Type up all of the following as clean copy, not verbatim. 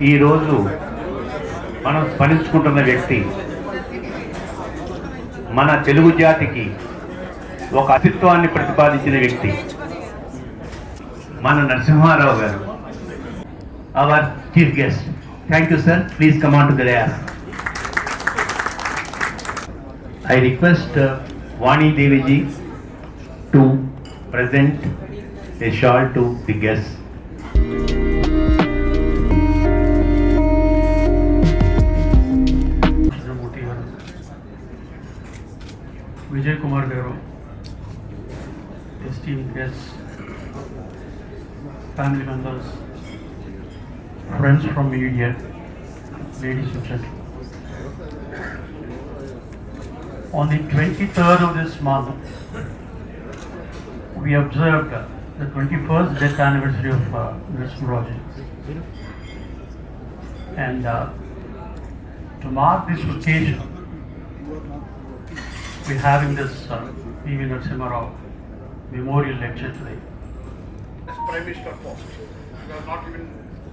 ఈరోజు మనం స్మరించుకుంటున్న వ్యక్తి మన తెలుగు జాతికి ఒక అస్తిత్వాన్ని ప్రతిపాదించిన వ్యక్తి మన నరసింహారావు గారు. Our chief guest. Thank you sir. Please come on to the dais. I request Vani Devi ji to present a shawl to the guests. Vijay Kumar Garu, esteemed guests, family members, friends from media, ladies and gentlemen. On the 23rd of this month, we observed the 21st death anniversary of Narasimha. And to mark this occasion, we're having this E.V. Narasimha memorial lecture today. As Prime Minister post, he was not even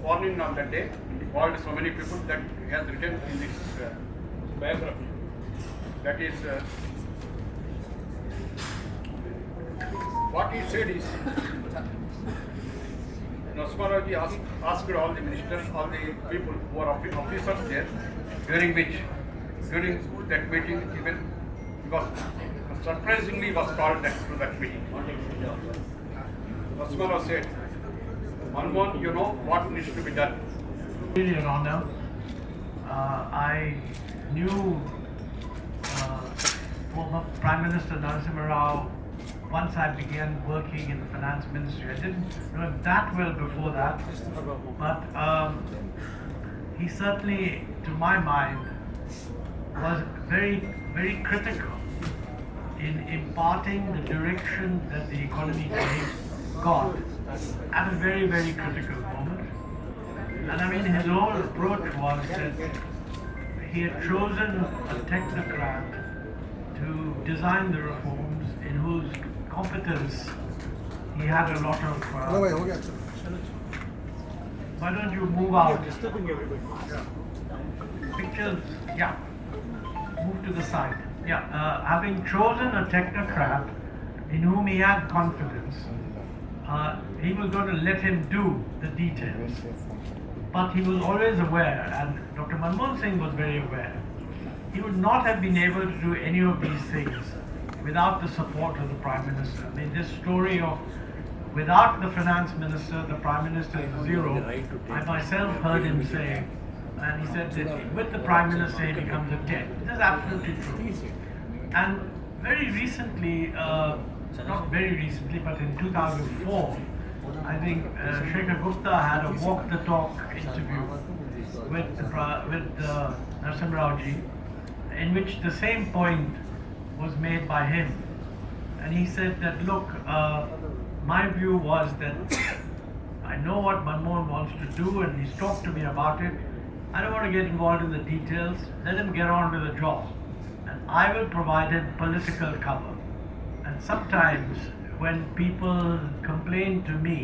born in on that day. He called so many people that he has written in this biography. That is, what he said is, Narasimha Rao ji asked all the ministers, all the people who are officers there, during that meeting, even because surprisingly was called to that meeting. Narasimha Rao said, Manmohan, you know what needs to be done. Really an honor. I knew former Prime Minister Narasimha Rao once I began working in the finance ministry. I didn't know him that well before that, but he certainly, to my mind, was very, very critical in imparting the direction that the economy got at a very, very critical moment. And I mean, his whole approach was that he had chosen a technocrat to design the reforms in whose competence he had a lot of... Why don't you move out? Pictures, yeah. Move to the side. Yeah, having chosen a technocrat in whom he had confidence, he was going to let him do the details. But he was always aware, and Dr. Manmohan Singh was very aware, he would not have been able to do any of these things without the support of the Prime Minister. I mean, this story of without the Finance Minister, the Prime Minister is zero, I myself heard him say, and he said that with the Prime Minister he becomes a 10. This is absolutely true. And very recently, not very recently, but in 2004, I think Shekhar Gupta had a walk-the-talk interview with Narasimha Rao ji, in which the same point was made by him. And he said that, look, my view was that I know what Manmohan wants to do and he's talked to me about it. I don't want to get involved in the details. Let him get on with the job. And I will provide him political cover. And sometimes when people complain to me,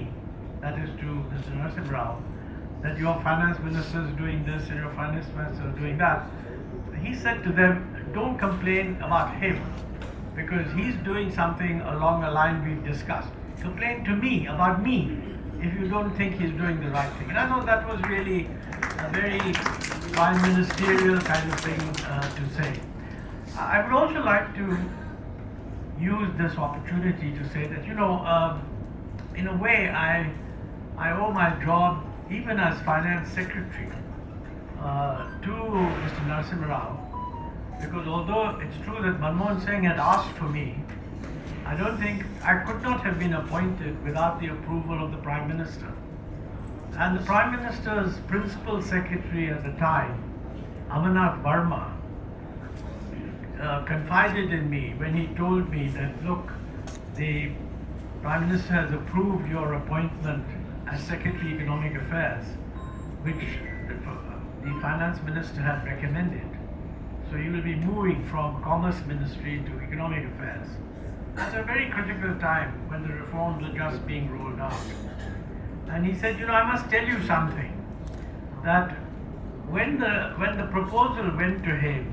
that is to Mr. Narasimha Rao, that your finance minister is doing this and your finance minister is doing that, he said to them, don't complain about him because he's doing something along a line we've discussed. Complain to me about me if you don't think he's doing the right thing. And I know that was really a very prime ministerial kind of thing to say. I would also like to use this opportunity to say that, you know, in a way I owe my job even as finance secretary to Mr. Narasimha Rao, because although it's true that Manmohan Singh had asked for me, I don't think I could not have been appointed without the approval of the Prime Minister. And the Prime Minister's principal secretary at the time, Amarnath Verma, confided in me when he told me that, look, the Prime Minister has approved your appointment as Secretary Economic Affairs, which the Finance Minister had recommended. So you will be moving from Commerce Ministry to Economic Affairs. That's a very critical time when the reforms are just being rolled out. And he said, you know, I must tell you something. that when the proposal went to him,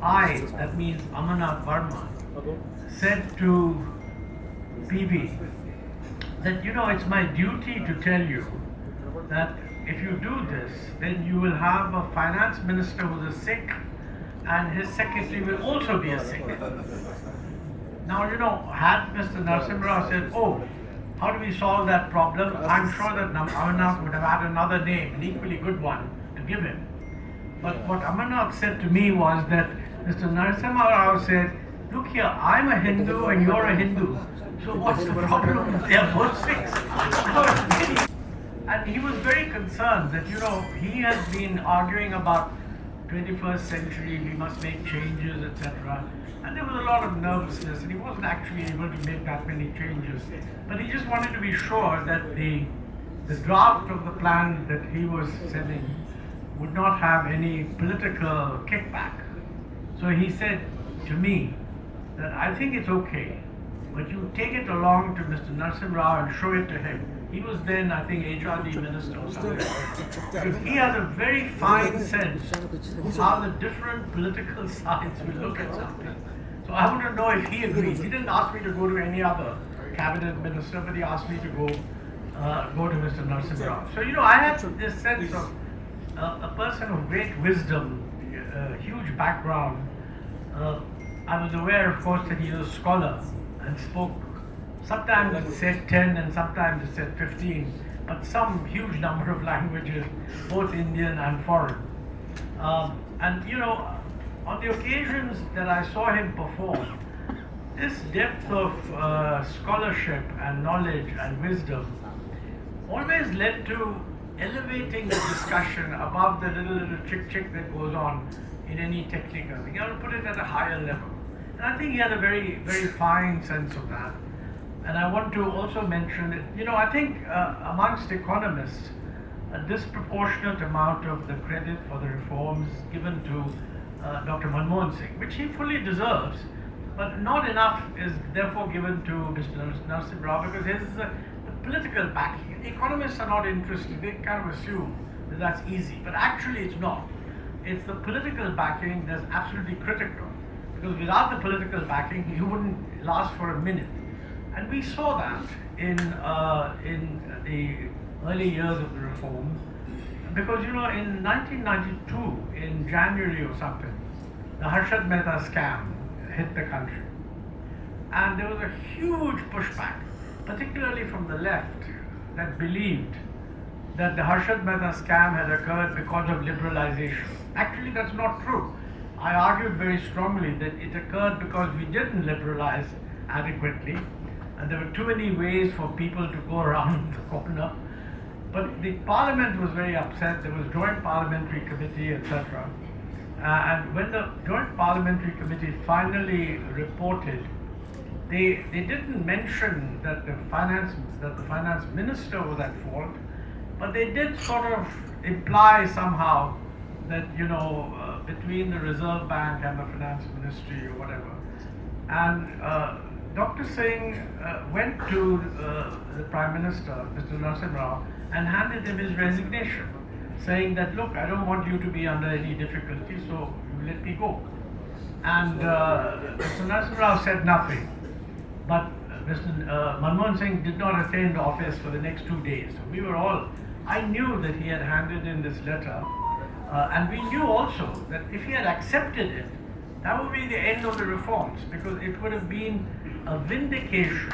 that means Amarnath Verma, said to PV that, you know, it's my duty to tell you that if you do this, then you will have a finance minister who's a Sikh and his secretary will also be a Sikh. Now, you know, had Mr. Narasimha said, oh, how do we solve that problem? I'm sure that Amarnath would have had another name, an equally good one, to give him. But what Amarnath said to me was that Mr. Narasimha Rao said, look here, I'm a Hindu and you're a Hindu. So what's the problem? They are both Sikhs. And he was very concerned that, you know, he has been arguing about 21st century, we must make changes, etc. And there was a lot of nervousness and he wasn't actually able to make that many changes. But he just wanted to be sure that the draft of the plan that he was sending would not have any political kickback. So he said to me that I think it's okay, but you take it along to Mr. Narasimha Rao and show it to him. He was then, I think, HRD minister or something. Because he has a very fine sense of how the different political sides will look at something. So I want to know if he agrees. He didn't ask me to go to any other cabinet minister, but he asked me to go to Mr. Narasimha Rao. So, you know, I had this sense of a person of great wisdom, huge background. I was aware, of course, that he was a scholar and spoke, sometimes it said 10 and sometimes it said 15, but some huge number of languages, both Indian and foreign. And, you know, on the occasions that I saw him perform, this depth of scholarship and knowledge and wisdom always led to elevating the discussion above the little chick that goes on in any technical thing. You have to put it at a higher level. And I think he had a very, very fine sense of that. And I want to also mention that, you know, I think amongst economists, a disproportionate amount of the credit for the reforms given to Dr. Manmohan Singh, which he fully deserves, but not enough is therefore given to Mr. Narasimha Rao because his the political backing. Economists are not interested, they kind of assume that that's easy, but actually it's not. It's the political backing that's absolutely critical, because without the political backing, you wouldn't last for a minute. And we saw that in the early years of the reform, because, you know, in 1992, in January or something, the Harshad Mehta scam hit the country. And there was a huge pushback, particularly from the left, that believed that the Harshad Mehta scam had occurred because of liberalization. Actually, that's not true. I argued very strongly that it occurred because we didn't liberalize adequately, and there were too many ways for people to go around the corner. But the parliament was very upset. There was joint parliamentary committee, etc. And when the joint parliamentary committee finally reported, they didn't mention that the finance minister was at fault, but they did sort of imply somehow that, you know, between the Reserve Bank and the Finance Ministry or whatever. And Dr. Singh went to the Prime Minister, Mr. Narasimha Rao, and handed him his resignation, saying that, look, I don't want you to be under any difficulty, so you let me go. And Mr. Narasimha Rao said nothing. But Mr. Manmohan Singh did not attend office for the next 2 days. So we were all, I knew that he had handed in this letter, and we knew also that if he had accepted it, that would be the end of the reforms, because it would have been a vindication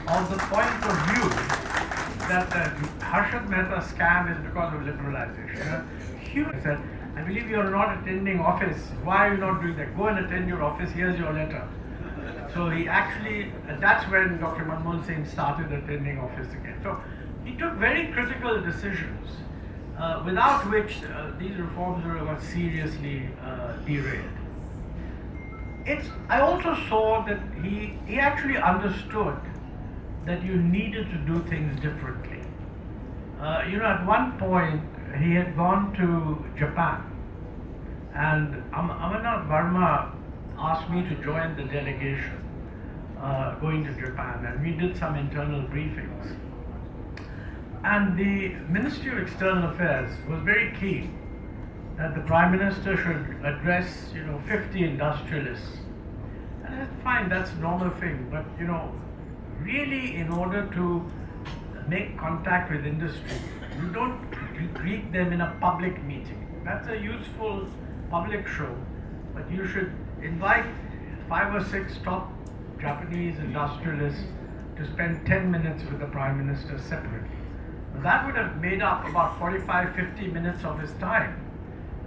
of the point of view that the Harshad Mehta scam is because of liberalization. Huge said, I believe you are not attending office. Why are you not doing that? Go and attend your office, here's your letter. So he actually, that's when Dr. Manmohan Singh started attending office again. So he took very critical decisions, without which these reforms were seriously derailed. I also saw that he actually understood that you needed to do things differently. You know, at one point, he had gone to Japan, and Amarnath Verma asked me to join the delegation going to Japan, and we did some internal briefings. And the Ministry of External Affairs was very keen that the Prime Minister should address, 50 industrialists. And I said, fine, that's a normal thing, but, really in order to make contact with industry, you don't greet them in a public meeting. That's a useful public show, but you should invite 5 or 6 top Japanese industrialists to spend 10 minutes with the Prime Minister separately. That would have made up about 45-50 minutes of his time.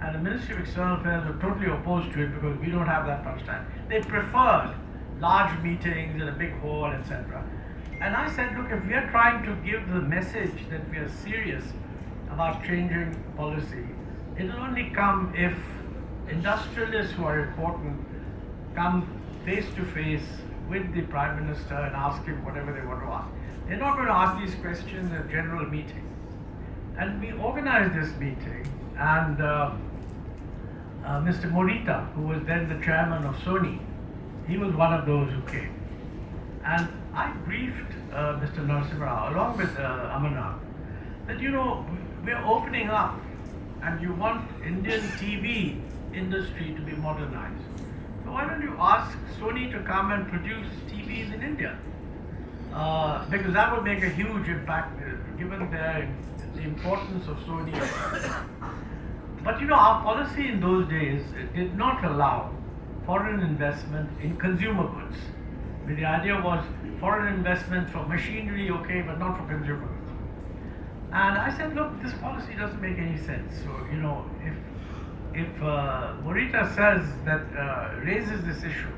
And the Ministry of External Affairs were totally opposed to it because we don't have that much time. They preferred large meetings in a big hall, etc. And I said, look, if we are trying to give the message that we are serious about changing policy, it will only come if industrialists who are important come face to face with the Prime Minister and ask him whatever they want to ask. They're not going to ask these questions in a general meeting. And we organized this meeting, and Mr. Morita, who was then the chairman of Sony, he was one of those who came. And I briefed Mr. Narasimha along with Amarnath that, we're opening up and you want Indian TV industry to be modernized. So why don't you ask Sony to come and produce TVs in India? Because that would make a huge impact given the importance of Sony. But our policy in those days did not allow foreign investment in consumer goods. The idea was foreign investment for machinery, okay, but not for consumer goods. And I said, look, this policy doesn't make any sense. So, if Morita says that, raises this issue,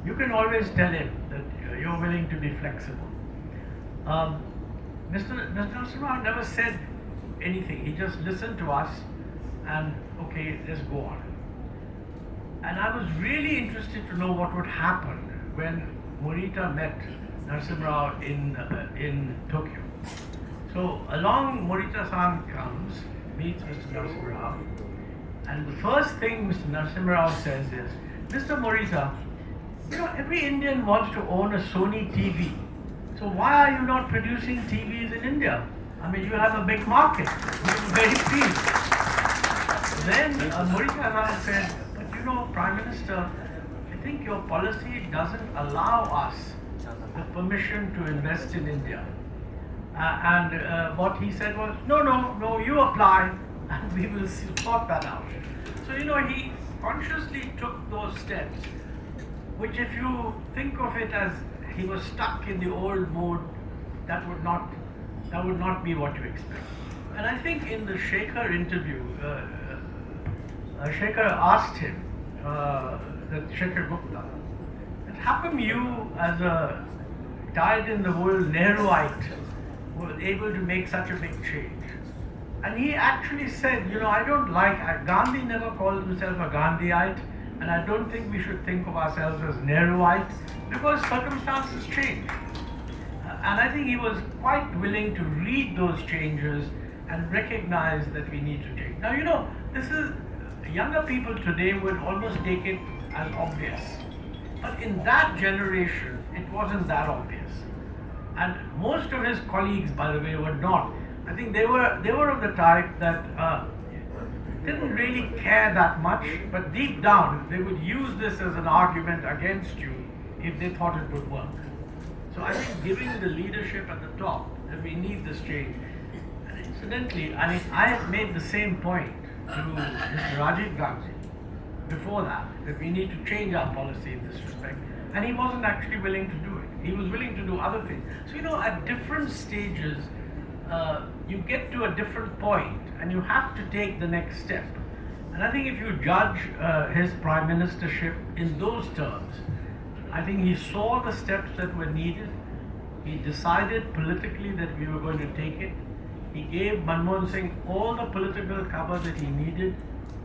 you can always tell him that you're willing to be flexible. Mr. Narasimha never said anything. He just listened to us and, okay, let's go on. And I was really interested to know what would happen when Morita met Narasimha in Tokyo. So along Morita-san comes, meets Mr. Narasimha, and the first thing Mr. Narasimha says is, Mr. Morita, every Indian wants to own a Sony TV. So why are you not producing TVs in India? I mean, you have a big market. We're very pleased. Then Morita said, but Prime Minister, I think your policy doesn't allow us the permission to invest in India. And what he said was, no, you apply and we will sort that out. So, he consciously took those steps, which if you think of it as he was stuck in the old mode, that would not be what you expect. And I think in the Shekhar interview, Shekhar asked him, that Shekhar Gupta, that how come you as a dyed-in-the-wool Nehruite were able to make such a big change? And he actually said, I don't like, Gandhi never called himself a Gandhiite, and I don't think we should think of ourselves as Nehruites, because circumstances change. And I think he was quite willing to read those changes and recognize that we need to change. Now, this is, younger people today would almost take it as obvious. But in that generation, it wasn't that obvious. And most of his colleagues, by the way, were not. I think they were of the type that didn't really care that much, but deep down, they would use this as an argument against you if they thought it would work. So I think giving the leadership at the top that we need this change. And incidentally, I have made the same point to Mr. Rajiv Gandhi before that we need to change our policy in this respect. And he wasn't actually willing to do it. He was willing to do other things. So, at different stages, you get to a different point and you have to take the next step. And I think if you judge his prime ministership in those terms, I think he saw the steps that were needed. He decided politically that we were going to take it. He gave Manmohan Singh all the political cover that he needed,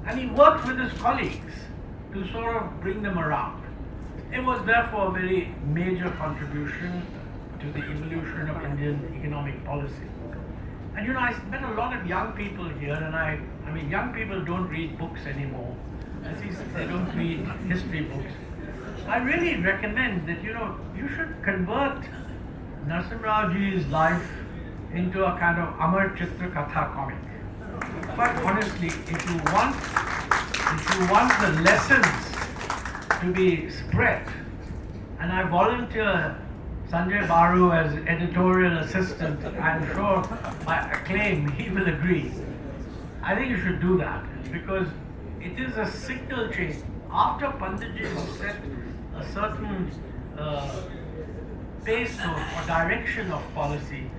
and he worked with his colleagues to sort of bring them around. It was therefore a very major contribution to the evolution of Indian economic policy. And I met a lot of young people here, and I mean, young people don't read books anymore. At least they don't read history books. I really recommend that, you should convert Narasimha Rao's life into a kind of Amar Chitra Katha comic. But honestly, if you want the lessons to be spread, and I volunteer Sanjay Baru as editorial assistant, I'm sure by acclaim he will agree. I think you should do that because it is a signal change. After Panditji set a certain pace or direction of policy,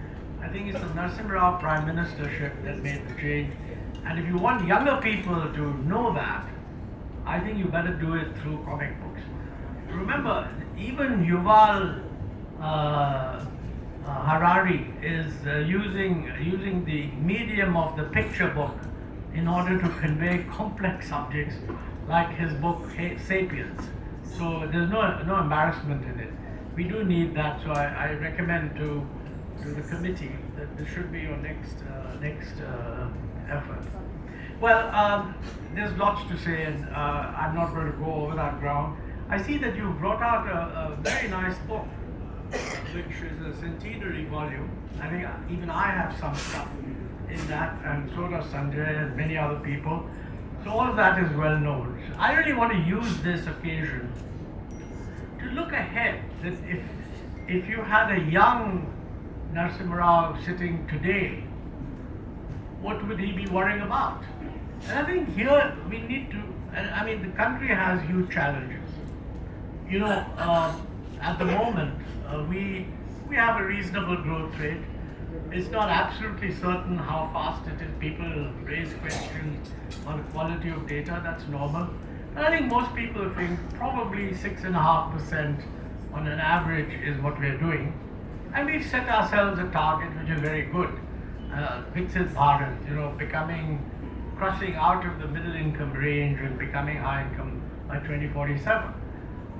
I think it's the Narasimha Rao Prime Ministership that made the change. And if you want younger people to know that, I think you better do it through comic books. Remember, even Yuval Harari is using the medium of the picture book in order to convey complex subjects like his book Sapiens. So there's no embarrassment in it. We do need that, so I recommend to the committee that this should be your next effort. Well, there's lots to say, and I'm not going to go over that ground. I see that you brought out a very nice book, which is a centenary volume. I think even I have some stuff in that, and so does Sanjay and many other people. So all of that is well known. I really want to use this occasion to look ahead. That if you had a young Narasimha Rao sitting today, what would he be worrying about? And I think here we need to, I mean, the country has huge challenges. You know, at the moment, we have a reasonable growth rate. It's not absolutely certain how fast it is. People raise questions on the quality of data, that's normal. But I think most people think probably 6.5% on an average is what we're doing. And we've set ourselves a target which is very good. Viksit Bharat, you know, crossing out of the middle income range and becoming high income by 2047.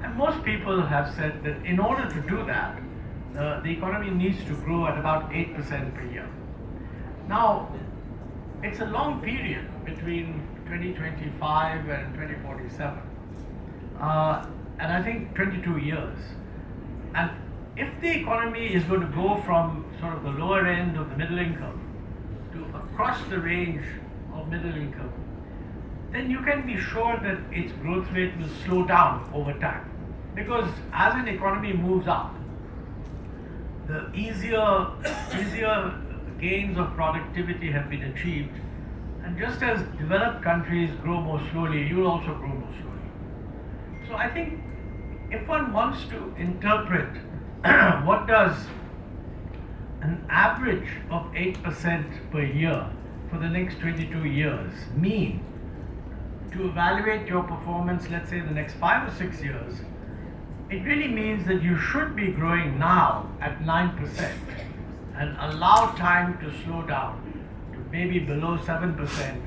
And most people have said that in order to do that, the economy needs to grow at about 8% per year. Now, it's a long period between 2025 and 2047. And I think 22 years. And if the economy is going to go from sort of the lower end of the middle income to across the range of middle income, then you can be sure that its growth rate will slow down over time. Because as an economy moves up, the easier gains of productivity have been achieved. And just as developed countries grow more slowly, you'll also grow more slowly. So I think if one wants to interpret what does an average of 8% per year for the next 22 years mean to evaluate your performance, let's say the next 5 or 6 years, it really means that you should be growing now at 9% and allow time to slow down to maybe below 7%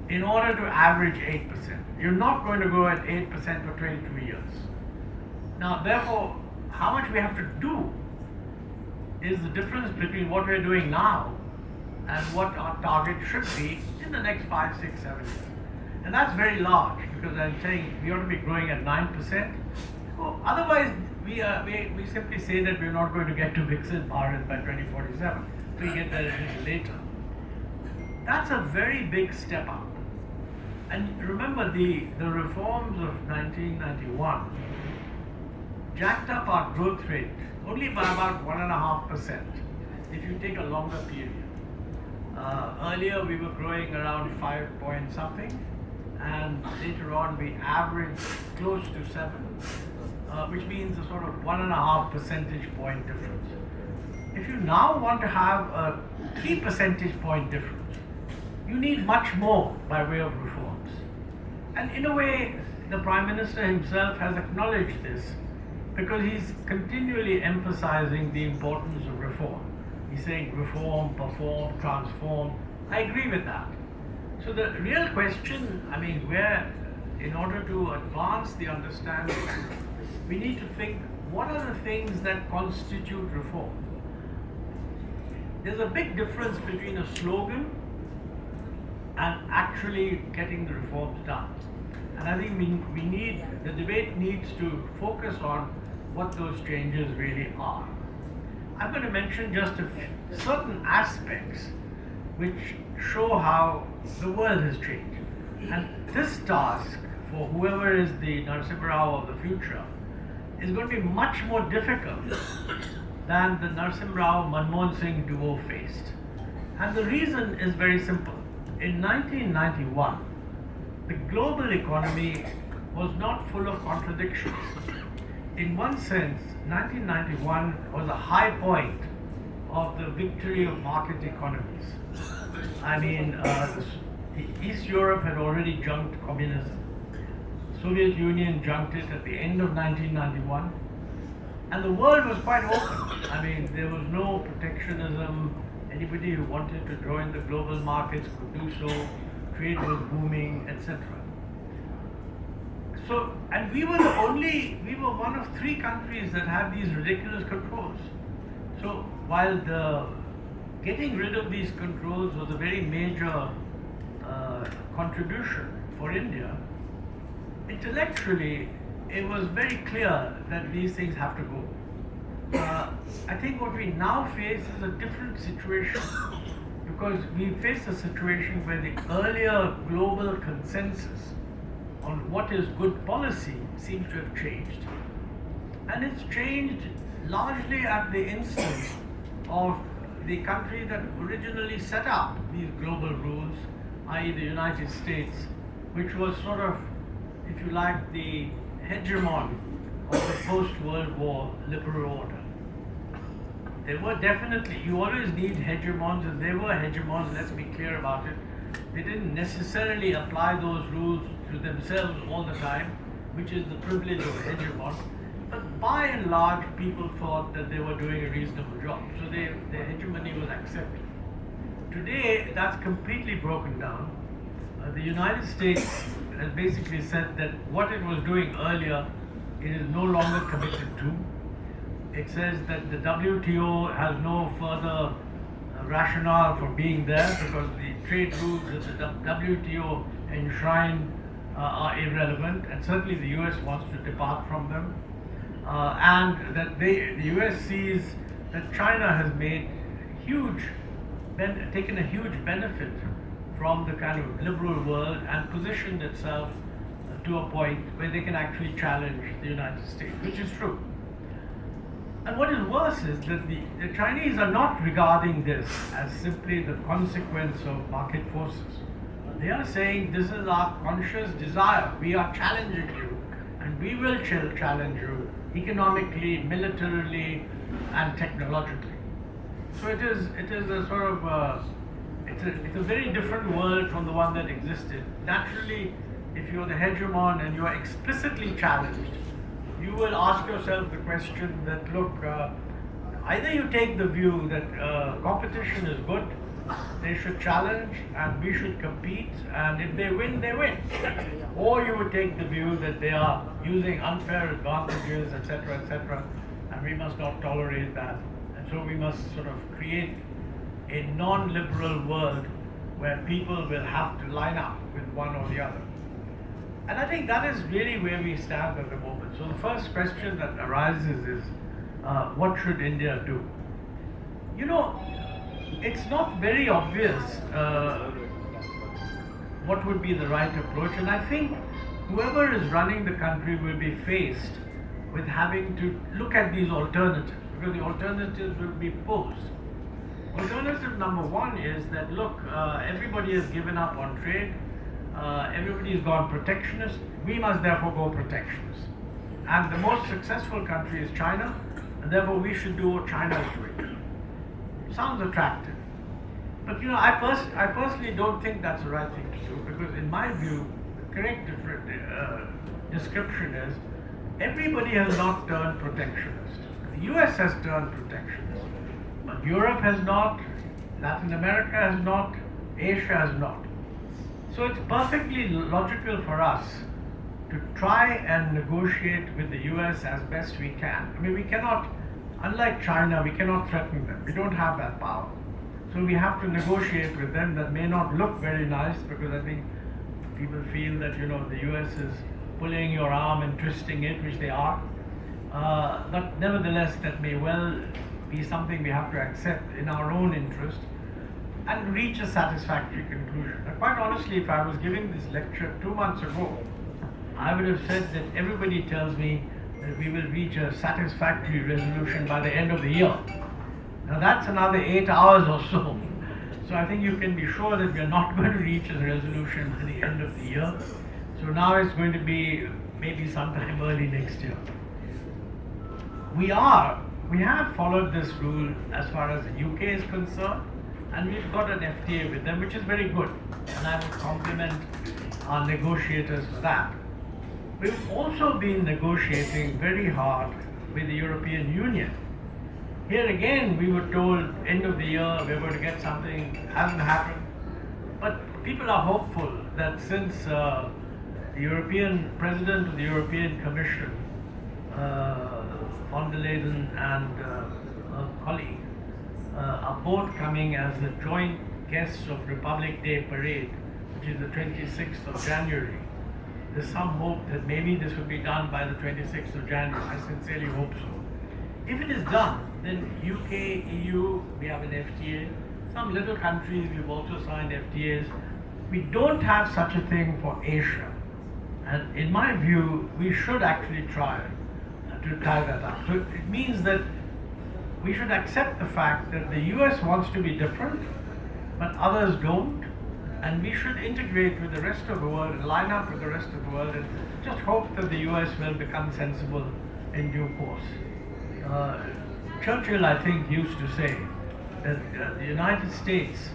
in order to average 8%. You're not going to grow at 8% for 22 years. Now, therefore, how much we have to do is the difference between what we're doing now and what our target should be in the next 5, 6, 7 years. And that's very large because I'm saying we ought to be growing at 9%. Well, otherwise, we simply say that we're not going to get to Viksit Bharat by 2047. We get there a little later. That's a very big step up. And remember, the reforms of 1991 jacked up our growth rate only by about 1.5% if you take a longer period. Earlier we were growing around 5 point something, and later on we averaged close to 7, which means a sort of 1.5 percentage point difference. If you now want to have a 3 percentage point difference, you need much more by way of reforms. And in a way, the Prime Minister himself has acknowledged this because he's continually emphasizing the importance of reform. He's saying reform, perform, transform. I agree with that. So the real question, I mean, where in order to advance the understanding, we need to think, what are the things that constitute reform? There's a big difference between a slogan and actually getting the reforms done. And I think the debate needs to focus on what those changes really are. I'm going to mention just certain aspects which show how the world has changed. And this task, for whoever is the Narasimha Rao of the future, is going to be much more difficult than the Narasimha Rao Manmohan Singh duo faced. And the reason is very simple. In 1991, the global economy was not full of contradictions. In one sense, 1991 was a high point of the victory of market economies. I mean, East Europe had already junked communism. Soviet Union junked it at the end of 1991, and the world was quite open. I mean, there was no protectionism. Anybody who wanted to join the global markets could do so. Trade was booming, etc. So, and we were one of 3 countries that had these ridiculous controls. So, while getting rid of these controls was a very major contribution for India, intellectually, it was very clear that these things have to go. I think what we now face is a different situation, because we face a situation where the earlier global consensus on what is good policy seems to have changed. And it's changed largely at the instance of the country that originally set up these global rules, i.e. the United States, which was sort of, if you like, the hegemon of the post-World War liberal order. There were definitely, you always need hegemons, and they were hegemons, let's be clear about it. They didn't necessarily apply those rules to themselves all the time, which is the privilege of a hegemon. But by and large, people thought that they were doing a reasonable job, so their hegemony was accepted. Today, that's completely broken down. The United States has basically said that what it was doing earlier, it is no longer committed to. It says that the WTO has no further rationale for being there, because the trade rules that the WTO enshrine are irrelevant, and certainly the US wants to depart from them. And that the US sees that China has taken a huge benefit from the kind of liberal world and positioned itself to a point where they can actually challenge the United States, which is true. And what is worse is that the Chinese are not regarding this as simply the consequence of market forces. They are saying this is our conscious desire. We are challenging you, and we will challenge you economically, militarily, and technologically. So it is a sort of it's a very different world from the one that existed. Naturally, if you're the hegemon and you are explicitly challenged, you will ask yourself the question that, look, either you take the view that competition is good, they should challenge and we should compete, and if they win, they win. Or you would take the view that they are using unfair advantages, etc., and we must not tolerate that. And so we must sort of create a non-liberal world where people will have to line up with one or the other. And I think that is really where we stand at the moment. So the first question that arises is, what should India do? You know, it's not very obvious what would be the right approach, and I think whoever is running the country will be faced with having to look at these alternatives, because the alternatives will be posed. Alternative number one is that, look, everybody has given up on trade, everybody has gone protectionist, we must therefore go protectionist. And the most successful country is China, and therefore we should do what China is doing. Sounds attractive. But you know, I personally don't think that's the right thing to do, because in my view, the correct description is, everybody has not turned protectionist. The US has turned protectionist, but Europe has not, Latin America has not, Asia has not. So it's perfectly logical for us to try and negotiate with the US as best we can. I mean, we cannot, unlike China, we cannot threaten them. We don't have that power. So we have to negotiate with them. That may not look very nice, because I think people feel that, you know, the US is pulling your arm and twisting it, which they are. But nevertheless, that may well be something we have to accept in our own interest and reach a satisfactory conclusion. But quite honestly, if I was giving this lecture 2 months ago, I would have said that everybody tells me that we will reach a satisfactory resolution by the end of the year. Now that's another 8 hours or so. So I think you can be sure that we are not going to reach a resolution by the end of the year. So now it's going to be maybe sometime early next year. We have followed this rule as far as the UK is concerned, and we've got an FTA with them, which is very good. And I would compliment our negotiators for that. We've also been negotiating very hard with the European Union. Here again, we were told end of the year we're going to get something, hasn't happened. But people are hopeful that since the European President of the European Commission, von der Leyen and a colleague, are both coming as the joint guests of Republic Day Parade, which is the 26th of January. There's some hope that maybe this will be done by the 26th of January. I sincerely hope so. If it is done, then UK, EU, we have an FTA. Some little countries, we've also signed FTAs. We don't have such a thing for Asia. And in my view, we should actually try to tie that up. So it means that we should accept the fact that the US wants to be different, but others don't. And we should integrate with the rest of the world and line up with the rest of the world and just hope that the US will become sensible in due course. Churchill, I think, used to say that the United States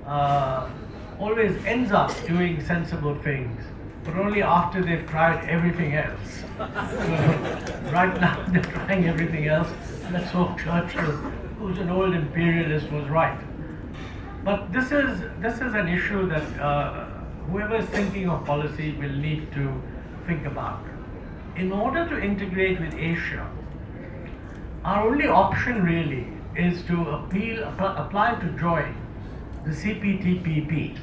always ends up doing sensible things, but only after they've tried everything else. So right now they're trying everything else. Let's hope Churchill, who's an old imperialist, was right. But this is an issue that whoever is thinking of policy will need to think about. In order to integrate with Asia, our only option really is to apply to join the CPTPP,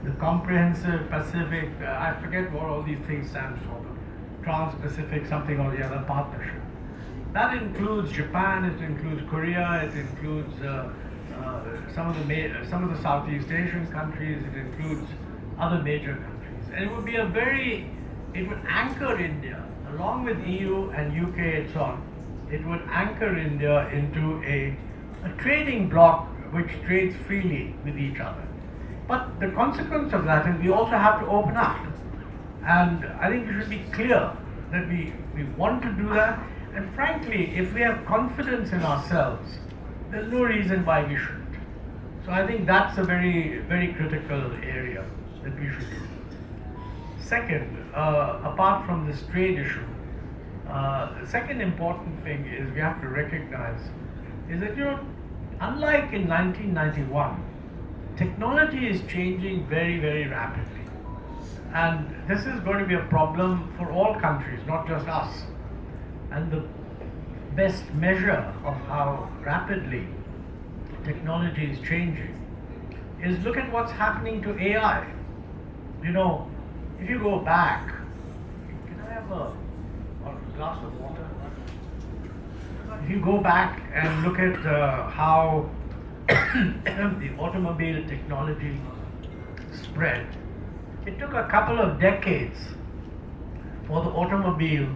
the Comprehensive Pacific, I forget what all these things stand for, Trans-Pacific something or the other partnership. That includes Japan, it includes Korea, it includes some of the Southeast Asian countries, it includes other major countries. And it would be it would anchor India, along with EU and UK and so on, it would anchor India into a trading bloc which trades freely with each other. But the consequence of that is we also have to open up. And I think we should be clear that we want to do that. And frankly, if we have confidence in ourselves, there's no reason why we shouldn't. So I think that's a very, very critical area that we should do. Second, apart from this trade issue, the second important thing is we have to recognize is that, unlike in 1991, technology is changing very, very rapidly. And this is going to be a problem for all countries, not just us. And the best measure of how rapidly technology is changing is look at what's happening to AI. If you go back, can I have a glass of water? If you go back and look at how the automobile technology spread, it took a couple of decades for the automobile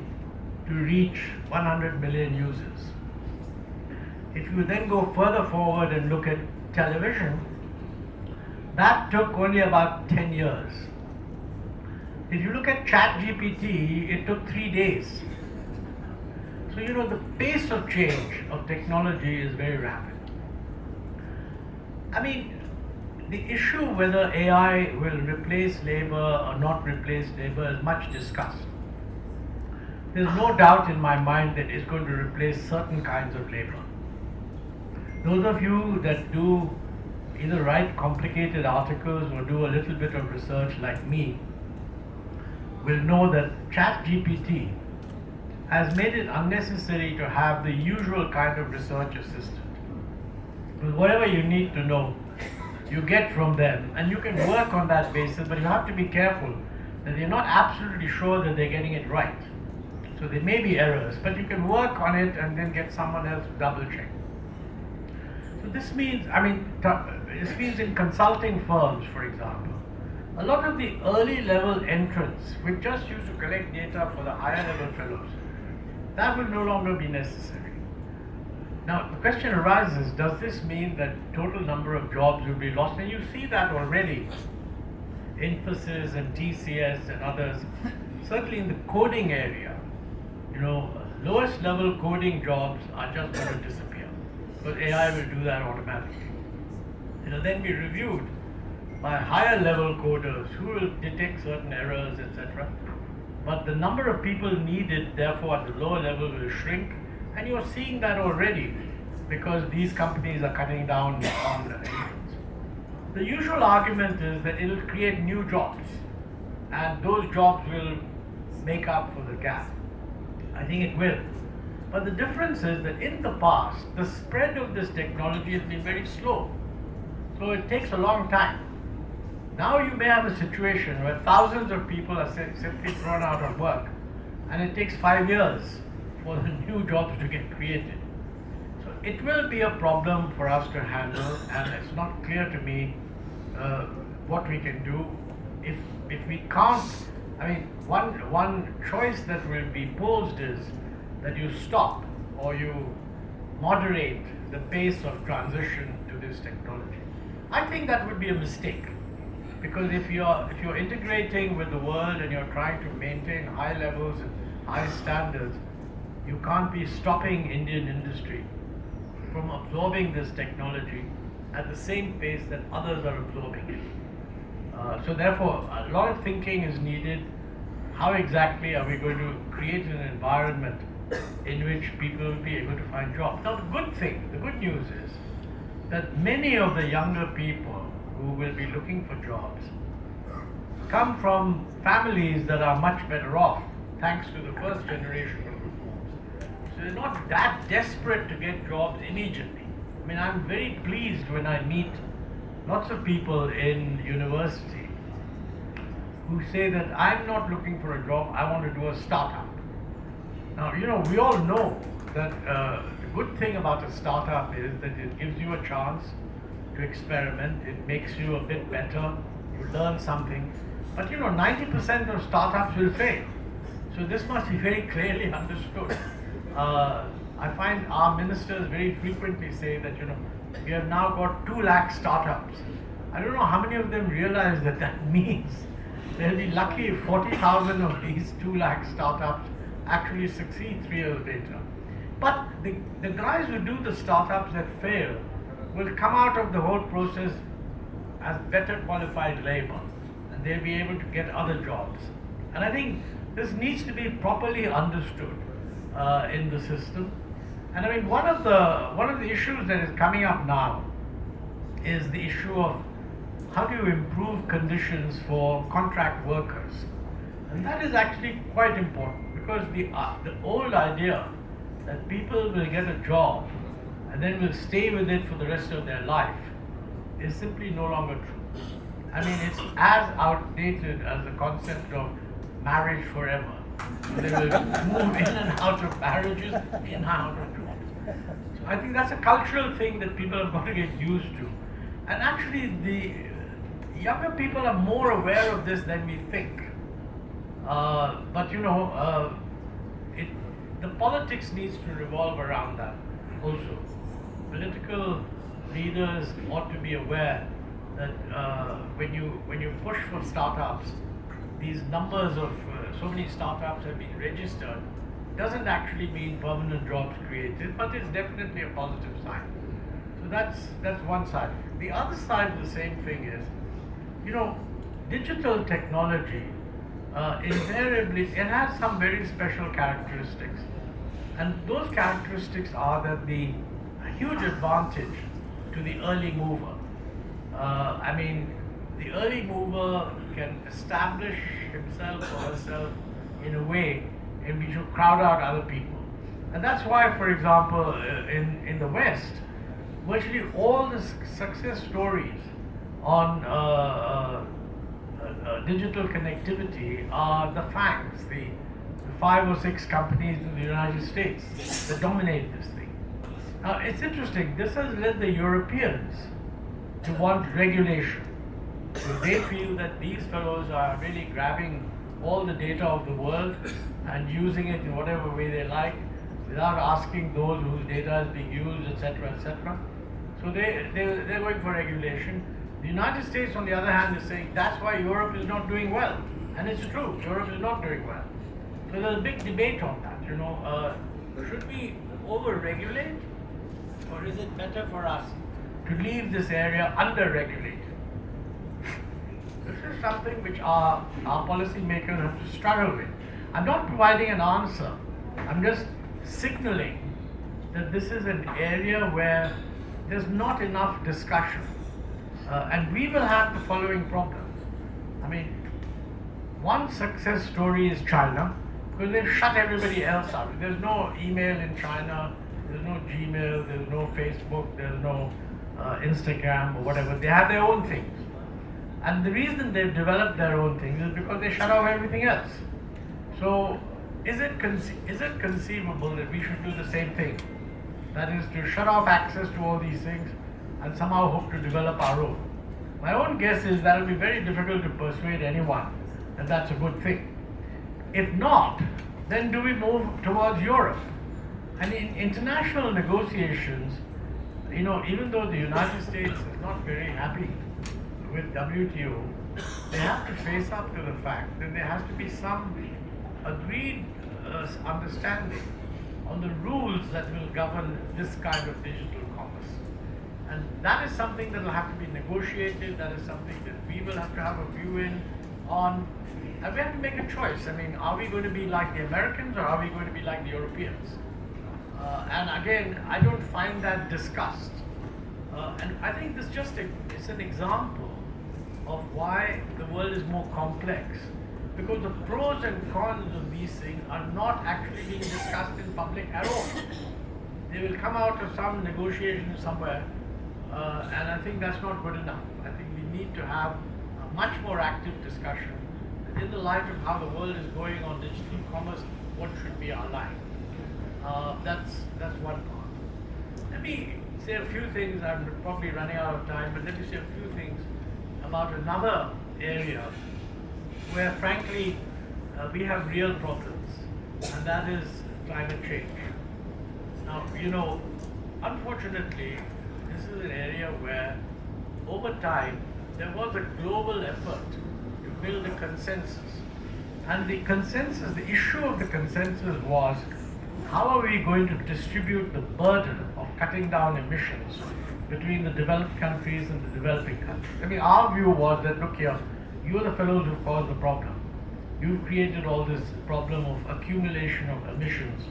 to reach 100 million users. If you then go further forward and look at television, that took only about 10 years. If you look at ChatGPT, it took 3 days. So the pace of change of technology is very rapid. I mean, the issue whether AI will replace labor or not replace labor is much discussed. There's no doubt in my mind that it's going to replace certain kinds of labor. Those of you that do either write complicated articles or do a little bit of research like me will know that ChatGPT has made it unnecessary to have the usual kind of research assistant. Because whatever you need to know, you get from them, and you can work on that basis, but you have to be careful that you're not absolutely sure that they're getting it right. So there may be errors, but you can work on it and then get someone else to double check. So this means, this means in consulting firms, for example, a lot of the early level entrants, which just used to collect data for the higher level fellows, that will no longer be necessary. Now, the question arises, does this mean that total number of jobs will be lost? And you see that already. Infosys and TCS and others, certainly in the coding area, lowest level coding jobs are just going to disappear, because AI will do that automatically. It'll then be reviewed by higher level coders who will detect certain errors, etc. But the number of people needed, therefore, at the lower level will shrink, and you're seeing that already because these companies are cutting down on the entrance. The usual argument is that it'll create new jobs, and those jobs will make up for the gap. I think it will. But the difference is that in the past, the spread of this technology has been very slow. So it takes a long time. Now you may have a situation where thousands of people are simply thrown out of work, and it takes 5 years for the new jobs to get created. So it will be a problem for us to handle, and it's not clear to me what we can do. If we can't, one choice that will be posed is that you stop or you moderate the pace of transition to this technology. I think that would be a mistake, because if you're integrating with the world and you're trying to maintain high levels and high standards, you can't be stopping Indian industry from absorbing this technology at the same pace that others are absorbing it. So therefore, a lot of thinking is needed. How exactly are we going to create an environment in which people will be able to find jobs? Now the good news is that many of the younger people who will be looking for jobs come from families that are much better off, thanks to the first generation of reforms. So they're not that desperate to get jobs immediately. I'm very pleased when I meet lots of people in university who say that I'm not looking for a job, I want to do a startup. Now, we all know that the good thing about a startup is that it gives you a chance to experiment, it makes you a bit better, you learn something. But 90% of startups will fail. So this must be very clearly understood. I find our ministers very frequently say that, we have now got 2 lakh startups. I don't know how many of them realize that means they'll be lucky if 40,000 of these 2 lakh startups actually succeed 3 years later. But the guys who do the startups that fail will come out of the whole process as better qualified labor, and they'll be able to get other jobs. And I think this needs to be properly understood in the system. And one of the issues that is coming up now is the issue of how do you improve conditions for contract workers. And that is actually quite important, because the old idea that people will get a job and then will stay with it for the rest of their life is simply no longer true. It's as outdated as the concept of marriage forever. They will move in and out of marriages, in and out of jobs. So I think that's a cultural thing that people have got to get used to. And actually, the younger people are more aware of this than we think. But the politics needs to revolve around that also. Political leaders ought to be aware that when you push for startups, these numbers of so many startups have been registered, doesn't actually mean permanent jobs created, but it's definitely a positive sign. So that's one side. The other side of the same thing is, digital technology invariably, it has some very special characteristics. And those characteristics are that the huge advantage to the early mover. The early mover can establish himself or herself in a way in which you crowd out other people. And that's why, for example, in the West, virtually all the success stories on digital connectivity are the FANGs, the 5 or 6 companies in the United States that dominate this thing. It's interesting. This has led the Europeans to want regulation. So they feel that these fellows are really grabbing all the data of the world and using it in whatever way they like, without asking those whose data is being used, etc., etc. So they're going for regulation. The United States, on the other hand, is saying that's why Europe is not doing well. And it's true, Europe is not doing well. So there's a big debate on that, should we over-regulate, or is it better for us to leave this area under-regulated? This is something which our policymakers have to struggle with. I'm not providing an answer. I'm just signaling that this is an area where there's not enough discussion. And we will have the following problems. I mean, one success story is China, because they've shut everybody else out. There's no email in China, there's no Gmail, there's no Facebook, there's no Instagram or whatever. They have their own things. And the reason they've developed their own things is because they shut off everything else. So is it conceivable that we should do the same thing? That is, to shut off access to all these things and somehow hope to develop our own. My own guess is that it will be very difficult to persuade anyone that that's a good thing. If not, then do we move towards Europe? And in international negotiations, even though the United States is not very happy with WTO, they have to face up to the fact that there has to be some agreed understanding on the rules that will govern this kind of digital commerce. And that is something that will have to be negotiated, that is something that we will have to have a view on, and we have to make a choice. I mean, are we going to be like the Americans, or are we going to be like the Europeans? And again, I don't find that discussed. And I think this it's an example of why the world is more complex, because the pros and cons of these things are not actually being discussed in public at all. They will come out of some negotiation somewhere, and I think that's not good enough. I think we need to have a much more active discussion in the light of how the world is going on digital commerce. What should be our line? That's one part. Let me say a few things. I'm probably running out of time, but let me say a few things about another area where, frankly, we have real problems, and that is climate change. Now, unfortunately, this is an area where, over time, there was a global effort to build a consensus. And the issue of the consensus was, how are we going to distribute the burden of cutting down emissions between the developed countries and the developing countries? I mean, our view was that, look here, you're the fellows who caused the problem. You've created all this problem of accumulation of emissions,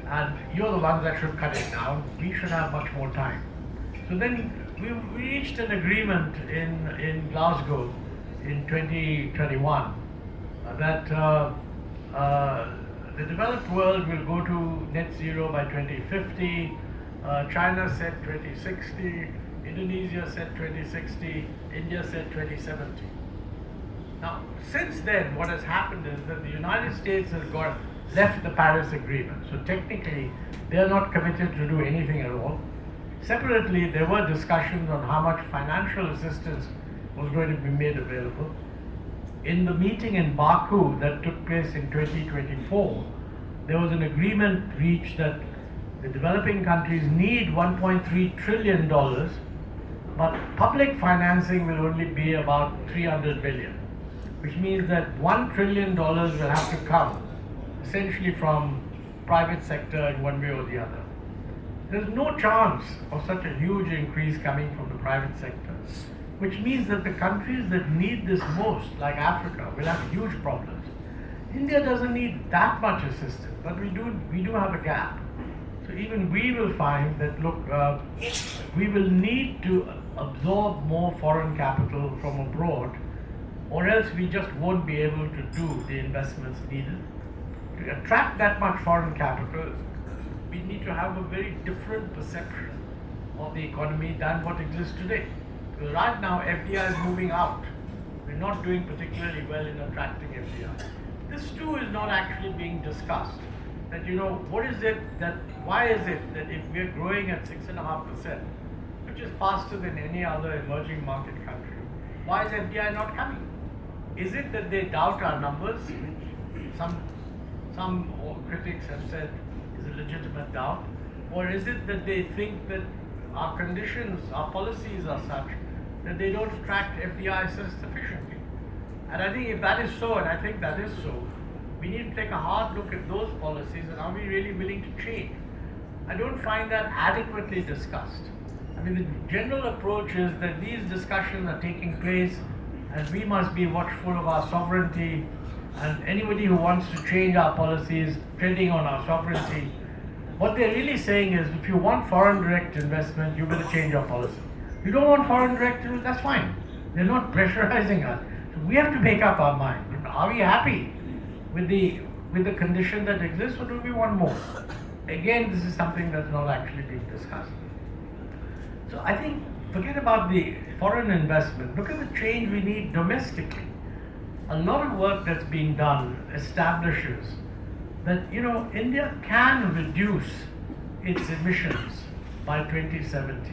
and you're the ones that should cut it down. We should have much more time. So then we reached an agreement in Glasgow in 2021 that the developed world will go to net zero by 2050. China said 2060, Indonesia said 2060, India said 2070. Now, since then, what has happened is that the United States has left the Paris Agreement. So technically, they are not committed to do anything at all. Separately, there were discussions on how much financial assistance was going to be made available. In the meeting in Baku that took place in 2024, there was an agreement reached that the developing countries need $1.3 trillion, but public financing will only be about $300 billion, which means that $1 trillion will have to come essentially from private sector in one way or the other. There's no chance of such a huge increase coming from the private sector, which means that the countries that need this most, like Africa, will have huge problems. India doesn't need that much assistance, but we do have a gap. So even we will find that, look, we will need to absorb more foreign capital from abroad, or else we just won't be able to do the investments needed. To attract that much foreign capital, we need to have a very different perception of the economy than what exists today. Because right now, FDI is moving out. We're not doing particularly well in attracting FDI. This too is not actually being discussed. that, what is it that, why is it that if we're growing at 6.5%, which is faster than any other emerging market country, why is FDI not coming? Is it that they doubt our numbers, which some critics have said is a legitimate doubt, or is it that they think that our conditions, our policies are such that they don't attract FDI sufficiently? And I think if that is so, and I think that is so, we need to take a hard look at those policies and are we really willing to change? I don't find that adequately discussed. I mean, the general approach is that these discussions are taking place and we must be watchful of our sovereignty, and anybody who wants to change our policies, treading on our sovereignty, what they're really saying is if you want foreign direct investment, you better change your policy. You don't want foreign direct investment, that's fine. They're not pressurizing us. So we have to make up our mind. Are we happy with the condition that exists, or do we want more? Again, this is something that's not actually being discussed. So I think, forget about the foreign investment. Look at the change we need domestically. A lot of work that's being done establishes that, India can reduce its emissions by 2070,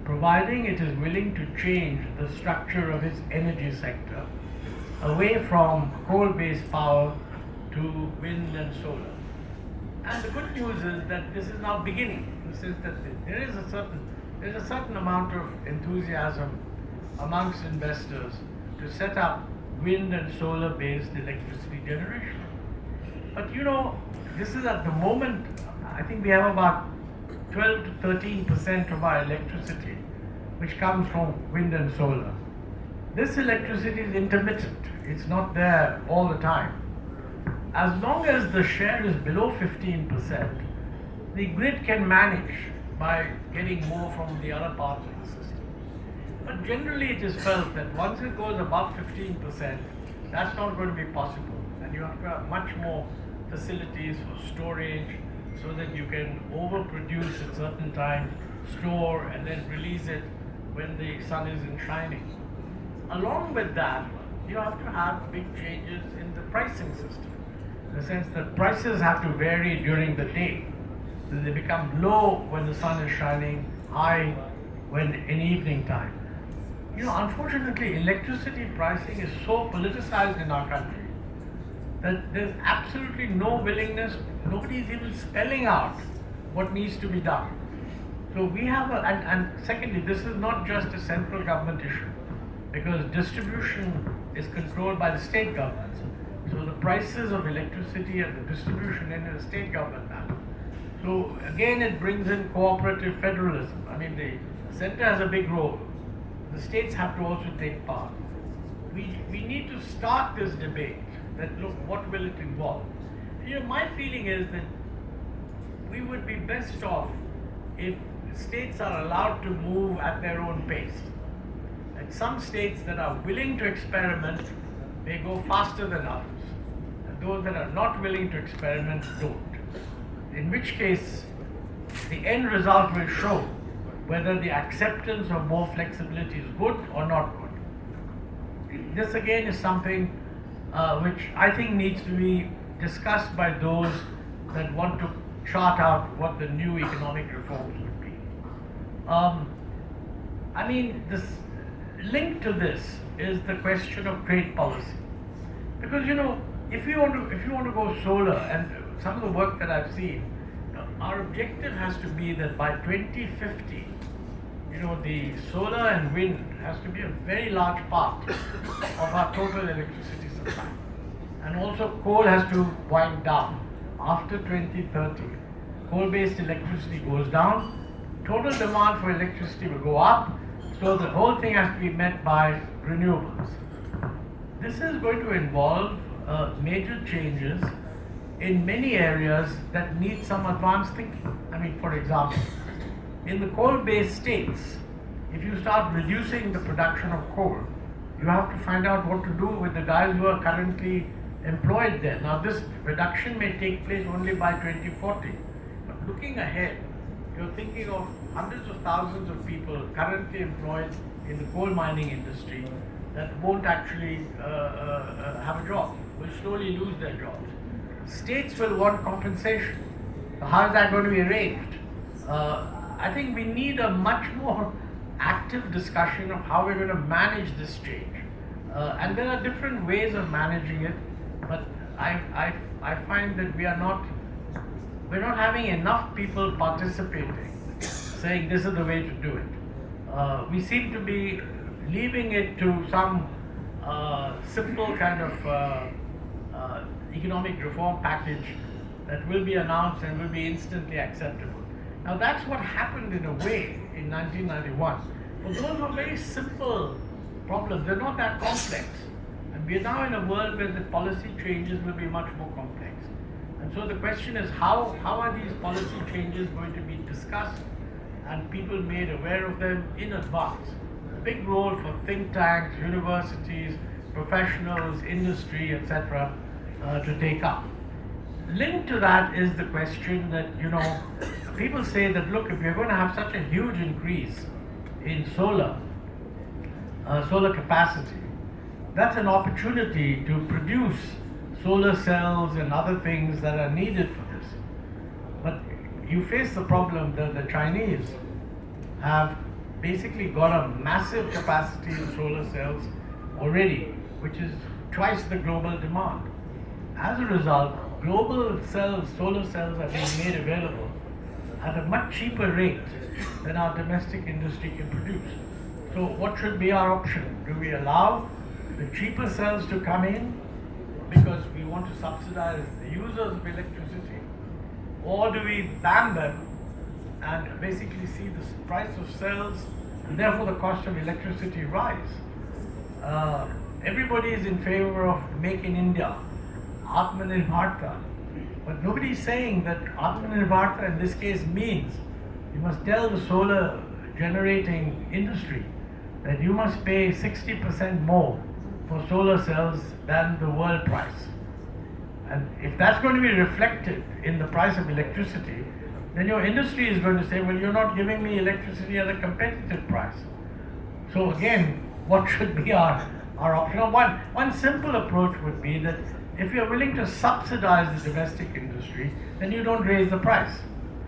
providing it is willing to change the structure of its energy sector away from coal-based power to wind and solar. And the good news is that this is now beginning, in the sense that there's a certain amount of enthusiasm amongst investors to set up wind and solar-based electricity generation. But this is at the moment, I think we have about 12 to 13% of our electricity which comes from wind and solar. This electricity is intermittent, it's not there all the time. As long as the share is below 15%, the grid can manage by getting more from the other parts of the system. But generally it is felt that once it goes above 15%, that's not going to be possible. And you have to have much more facilities for storage so that you can overproduce at certain times, store and then release it when the sun isn't shining. Along with that, you have to have big changes in the pricing system, in the sense that prices have to vary during the day. So they become low when the sun is shining, high when in evening time. Unfortunately, electricity pricing is so politicized in our country that there's absolutely no willingness, nobody is even spelling out what needs to be done. So we have and secondly, this is not just a central government issue, because distribution is controlled by the state governments. So the prices of electricity and the distribution in the state government matter. So again, it brings in cooperative federalism. I mean, the center has a big role. The states have to also take part. We need to start this debate that, look, what will it involve? My feeling is that we would be best off if states are allowed to move at their own pace. And some states that are willing to experiment may go faster than others. And those that are not willing to experiment don't. In which case, the end result will show whether the acceptance of more flexibility is good or not good. This again is something which I think needs to be discussed by those that want to chart out what the new economic reforms would be. I mean, this linked to this is the question of trade policy, because if you want to go solar, and some of the work that I've seen, our objective has to be that by 2050, the solar and wind has to be a very large part of our total electricity supply. And also coal has to wind down. After 2030, coal-based electricity goes down, total demand for electricity will go up, so the whole thing has to be met by renewables. This is going to involve major changes in many areas that need some advanced thinking. I mean, for example, in the coal-based states, if you start reducing the production of coal, you have to find out what to do with the guys who are currently employed there. Now, this reduction may take place only by 2040, but looking ahead, you're thinking of hundreds of thousands of people currently employed in the coal mining industry that won't actually have a job, will slowly lose their jobs. states will want compensation. How is that going to be arranged? I think we need a much more active discussion of how we're going to manage this change. And there are different ways of managing it, but I find that we're not having enough people participating, saying this is the way to do it. We seem to be leaving it to some simple kind of economic reform package that will be announced and will be instantly acceptable. Now that's what happened in a way in 1991. But those were very simple problems, they're not that complex. And we are now in a world where the policy changes will be much more complex. And so the question is how are these policy changes going to be discussed and people made aware of them in advance? A big role for think tanks, universities, professionals, industry, etc. To take up. Linked to that is the question that, people say that, look, if we're going to have such a huge increase in solar capacity, that's an opportunity to produce solar cells and other things that are needed for this. But you face the problem that the Chinese have basically got a massive capacity in solar cells already, which is twice the global demand. As a result, global solar cells are being made available at a much cheaper rate than our domestic industry can produce. So what should be our option? Do we allow the cheaper cells to come in because we want to subsidize the users of electricity? Or do we ban them and basically see the price of cells and therefore the cost of electricity rise? Everybody is in favor of Make in India, Atmanirbharta, but nobody is saying that Atmanirbharta in this case means you must tell the solar generating industry that you must pay 60% more for solar cells than the world price. And if that's going to be reflected in the price of electricity, then your industry is going to say, well, you're not giving me electricity at a competitive price. So again, what should be our option? One simple approach would be that if you're willing to subsidize the domestic industry, then you don't raise the price.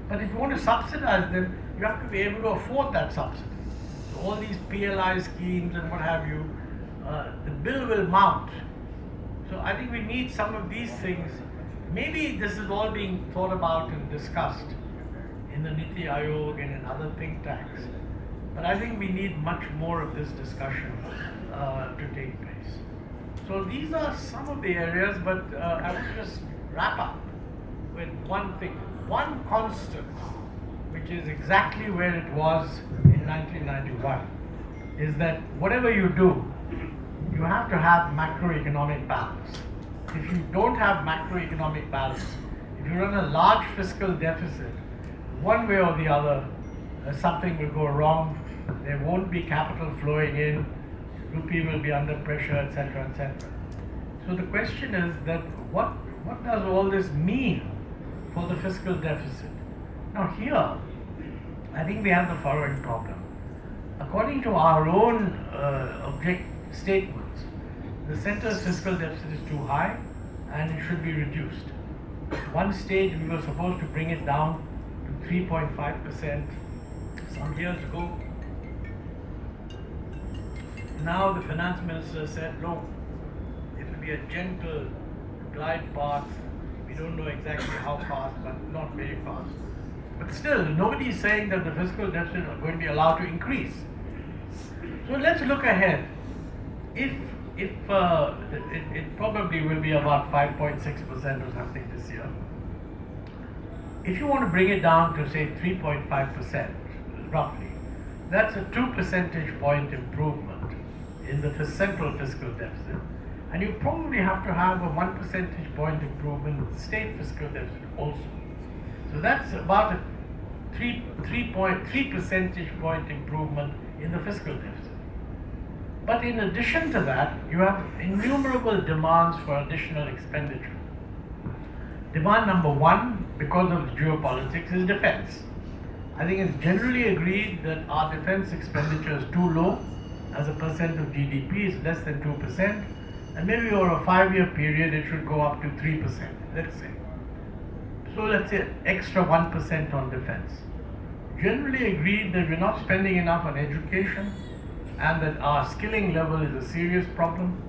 But if you want to subsidize them, you have to be able to afford that subsidy. So all these PLI schemes and what have you, the bill will mount. So I think we need some of these things. Maybe this is all being thought about and discussed in the Niti Aayog and in other think tanks. But I think we need much more of this discussion to take place. So these are some of the areas, but I will just wrap up with one thing. One constant, which is exactly where it was in 1991, is that whatever you do, you have to have macroeconomic balance. If you don't have macroeconomic balance, if you run a large fiscal deficit, one way or the other, something will go wrong. There won't be capital flowing in, rupee will be under pressure, etc., etc. So the question is that what does all this mean for the fiscal deficit? Now here, I think we have the following problem. According to our own statements, the centre's fiscal deficit is too high and it should be reduced. At one stage we were supposed to bring it down to 3.5% some years ago. Now the finance minister said, no, it will be a gentle glide path. We don't know exactly how fast, but not very fast. But still, nobody is saying that the fiscal deficit is going to be allowed to increase. So let's look ahead. If it probably will be about 5.6% or something this year. If you want to bring it down to say 3.5% roughly, that's a 2 percentage point improvement in the central fiscal deficit, and you probably have to have a 1 percentage point improvement in the state fiscal deficit also. So that's about a 3 percentage point improvement in the fiscal deficit. But in addition to that, you have innumerable demands for additional expenditure. Demand number one, because of geopolitics, is defense. I think it's generally agreed that our defense expenditure is too low. As a percent of GDP, it's less than 2%. and maybe over a 5-year period it should go up to 3%, let's say. So let's say extra 1% on defense. Generally agreed that we're not spending enough on education and that our skilling level is a serious problem,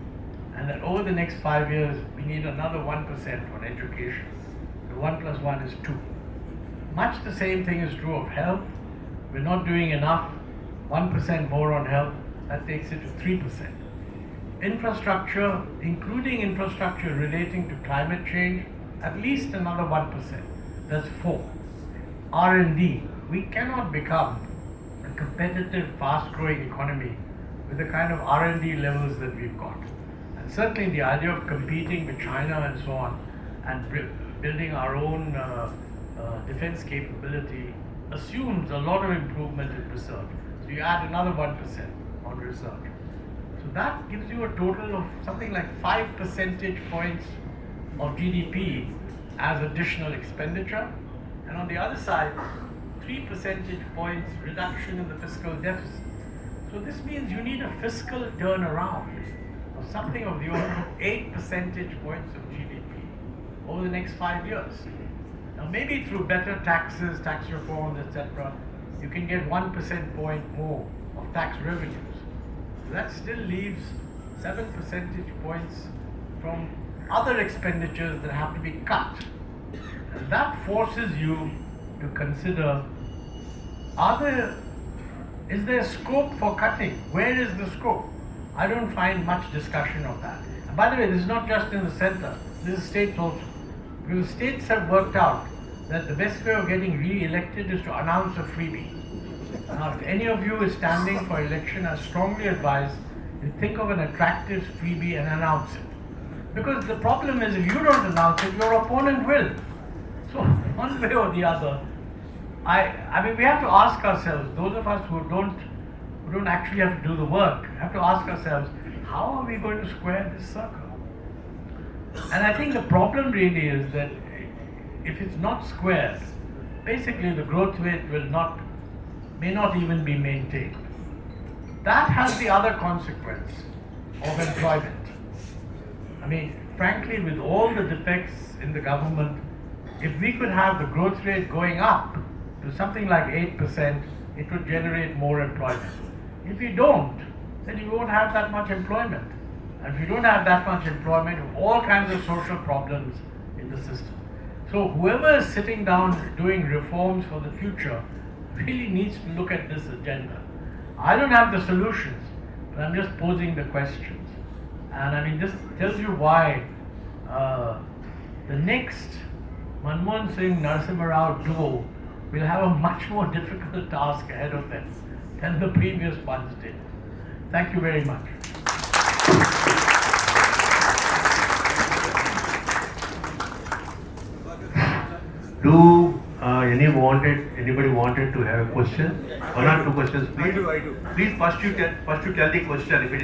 and that over the next 5 years we need another 1% on education. So 1 plus 1 is 2. Much the same thing is true of health. We're not doing enough. 1% more on health, that takes it to 3%. Infrastructure, including infrastructure relating to climate change, at least another 1%. That's 4. R&D, we cannot become a competitive, fast-growing economy with the kind of R&D levels that we've got. And certainly the idea of competing with China and so on, and building our own defense capability assumes a lot of improvement in research. So you add another 1% on research. So that gives you a total of something like 5 percentage points of GDP as additional expenditure. And on the other side, 3 percentage points reduction in the fiscal deficit. So this means you need a fiscal turnaround of something of the order of 8 percentage points of GDP over the next 5 years. Now maybe through better taxes, tax reforms, etc., you can get 1% point more of tax revenues. That still leaves 7 percentage points from other expenditures that have to be cut. And that forces you to consider, is there scope for cutting? Where is the scope? I don't find much discussion of that. And by the way, this is not just in the center, this is states also. Because states have worked out that the best way of getting re-elected is to announce a freebie. Now, if any of you is standing for election, I strongly advise you think of an attractive freebie and announce it. Because the problem is, if you don't announce it, your opponent will. So, one way or the other, I mean, we have to ask ourselves, those of us who don't actually have to do the work, have to ask ourselves, how are we going to square this circle? And I think the problem really is that if it's not squared, basically the growth rate may not even be maintained. That has the other consequence of employment. I mean, frankly, with all the defects in the government, if we could have the growth rate going up to something like 8%, it would generate more employment. If we don't, then you won't have that much employment. And if you don't have that much employment, you have all kinds of social problems in the system. So whoever is sitting down doing reforms for the future really needs to look at this agenda. I don't have the solutions, but I'm just posing the questions. And I mean, this tells you why the next Manmohan Singh Narasimha Rao duo will have a much more difficult task ahead of them than the previous ones did. Thank you very much. Do anybody wanted to have a question? One or two questions, please. I do. Please first you tell the question. If it